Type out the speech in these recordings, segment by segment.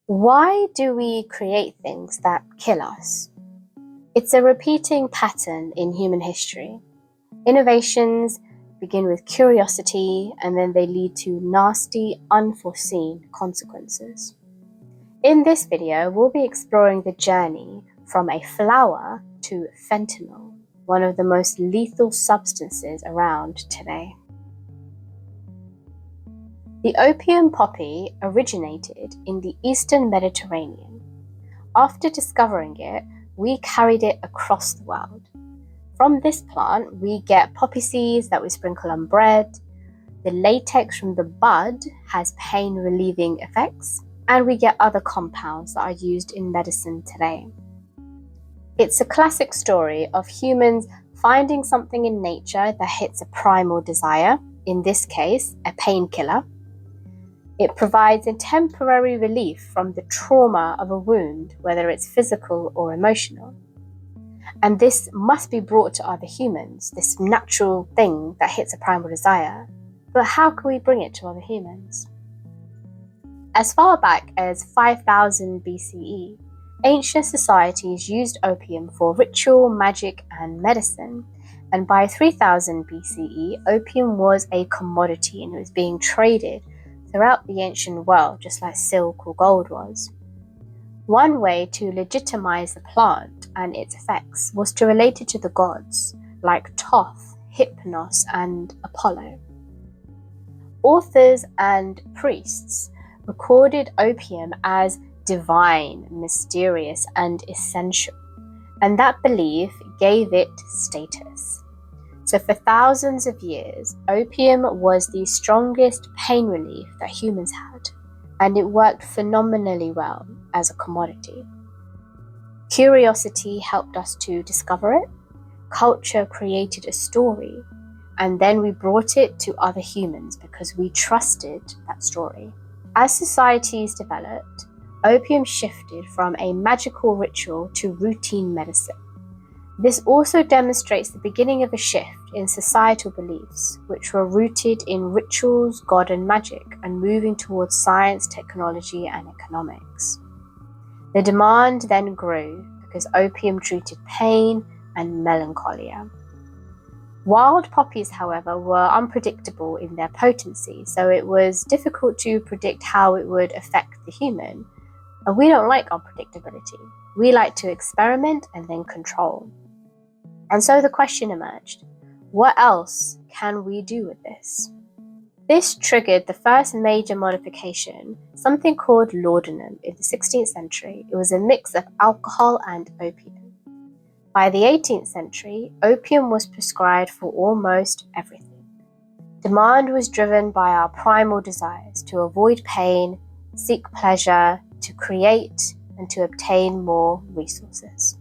Why do we create things that kill us? It's a repeating pattern in human history. Innovations begin with curiosity and then they lead to nasty, unforeseen consequences. In this video, we'll be exploring the journey from a flower to fentanyl, one of the most lethal substances around today. The opium poppy originated in the Eastern Mediterranean. After discovering it, we carried it across the world. From this plant, we get poppy seeds that we sprinkle on bread. The latex from the bud has pain-relieving effects, and we get other compounds that are used in medicine today. It's a classic story of humans finding something in nature that hits a primal desire, in this case, a painkiller. It provides a temporary relief from the trauma of a wound, whether it's physical or emotional. And this must be brought to other humans, this natural thing that hits a primal desire. But how can we bring it to other humans? As far back as 5000 BCE, ancient societies used opium for ritual, magic, and medicine. And by 3000 BCE, opium was a commodity and it was being traded throughout the ancient world, just like silk or gold was. One way to legitimize the plant and its effects was to relate it to the gods, like Thoth, Hypnos, and Apollo. Authors and priests recorded opium as divine, mysterious, and essential, and that belief gave it status. So for thousands of years, opium was the strongest pain relief that humans had, and it worked phenomenally well as a commodity. Curiosity helped us to discover it, culture created a story, and then we brought it to other humans because we trusted that story. As societies developed, opium shifted from a magical ritual to routine medicine. This also demonstrates the beginning of a shift in societal beliefs, which were rooted in rituals, God, and magic, and moving towards science, technology, and economics. The demand then grew because opium treated pain and melancholia. Wild poppies, however, were unpredictable in their potency, so it was difficult to predict how it would affect the human. And we don't like unpredictability. We like to experiment and then control. And so the question emerged, what else can we do with this? This triggered the first major modification, something called laudanum, in the 16th century. It was a mix of alcohol and opium. By the 18th century, opium was prescribed for almost everything. Demand was driven by our primal desires to avoid pain, seek pleasure, to create, and to obtain more resources.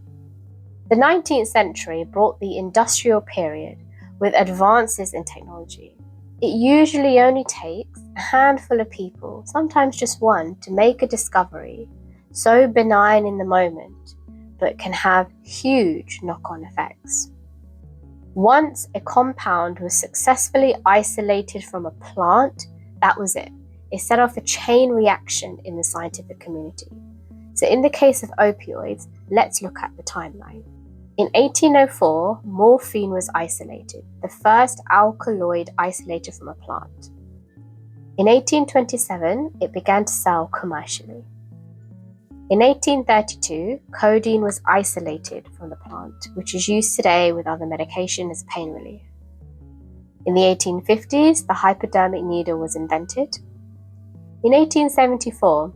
The 19th century brought the industrial period with advances in technology. It usually only takes a handful of people, sometimes just one, to make a discovery so benign in the moment, but can have huge knock-on effects. Once a compound was successfully isolated from a plant, that was it. It set off a chain reaction in the scientific community. So in the case of opioids, let's look at the timeline. In 1804, morphine was isolated, the first alkaloid isolated from a plant. In 1827, it began to sell commercially. In 1832, codeine was isolated from the plant, which is used today with other medication as pain relief. In the 1850s, the hypodermic needle was invented. In 1874,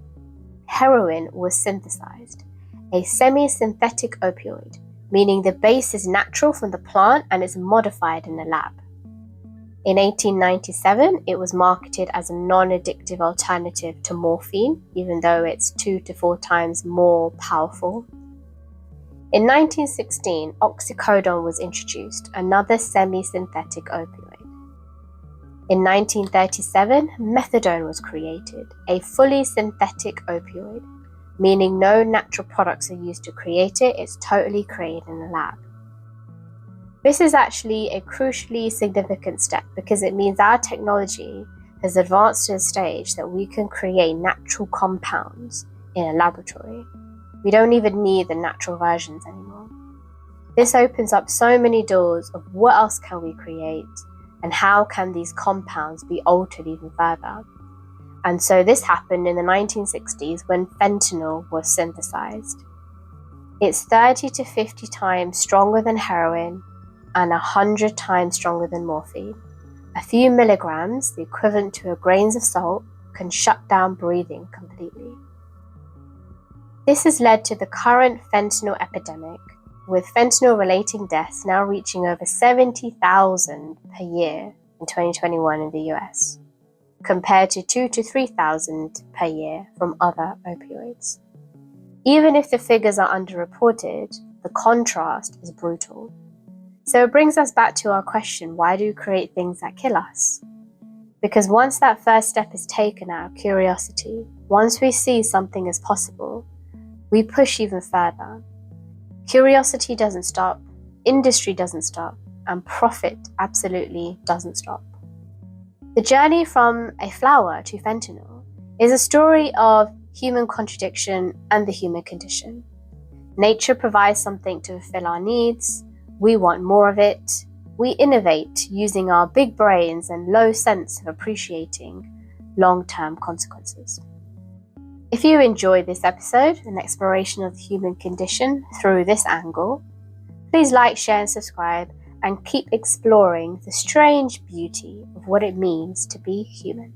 heroin was synthesized, a semi-synthetic opioid, meaning the base is natural from the plant and is modified in a lab. In 1897, it was marketed as a non-addictive alternative to morphine, even though it's 2 to 4 times more powerful. In 1916, oxycodone was introduced, another semi-synthetic opioid. In 1937, methadone was created, a fully synthetic opioid, meaning no natural products are used to create it, it's totally created in a lab. This is actually a crucially significant step because it means our technology has advanced to a stage that we can create natural compounds in a laboratory. We don't even need the natural versions anymore. This opens up so many doors of what else can we create and how can these compounds be altered even further. And so this happened in the 1960s when fentanyl was synthesized. It's 30 to 50 times stronger than heroin and 100 times stronger than morphine. A few milligrams, the equivalent to a grains of salt, can shut down breathing completely. This has led to the current fentanyl epidemic, with fentanyl-related deaths now reaching over 70,000 per year in 2021 in the US, compared to 2,000 to 3,000 per year from other opioids. Even if the figures are underreported, the contrast is brutal. So it brings us back to our question, why do we create things that kill us? Because once that first step is taken out of curiosity, once we see something is possible, we push even further. Curiosity doesn't stop, industry doesn't stop, and profit absolutely doesn't stop. The journey from a flower to fentanyl is a story of human contradiction and the human condition. Nature provides something to fulfill our needs, we want more of it, we innovate using our big brains and low sense of appreciating long-term consequences. If you enjoyed this episode, an exploration of the human condition through this angle, please like, share and subscribe and keep exploring the strange beauty of what it means to be human.